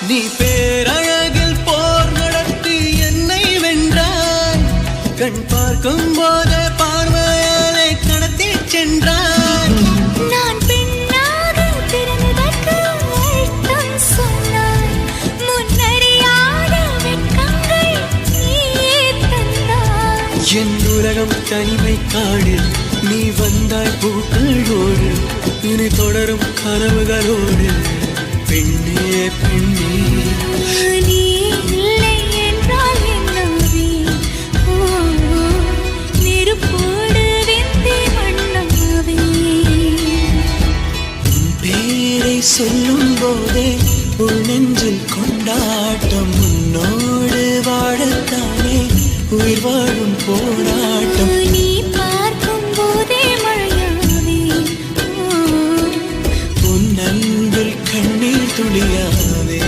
நீ பேரழகில் போர் நடத்தி என்னை வென்றாய். கண் பார்க்கும் போதே பார்வையாலே கடத்தி சென்றாய். நான் பெண்ணாக பிறந்ததற்கு அர்த்தம் சொன்னாய். முன்னறியாத வெட்கங்கள் நீயே தந்தாய். என் உலகம் தனிமை காடு. நீ வந்தாய் பூக்களோடு. இனி தொடரும் கனவுகளோடு. பெண்ணே பெண்ணே நீ இல்லை என்றால் என்னவே நெருப்போடு வெந்தே மண்ணாவே. உன் பேரை சொல்லும் போதே உள் நெஞ்சில் கொண்டாட்டம். உன்னோடு வாழத்தானே உயிர் வாழும் போராட்டம். நீ பார்க்கும் போதே மழையாவே உன் அன்பில் கண்ணீர் துளியாவே.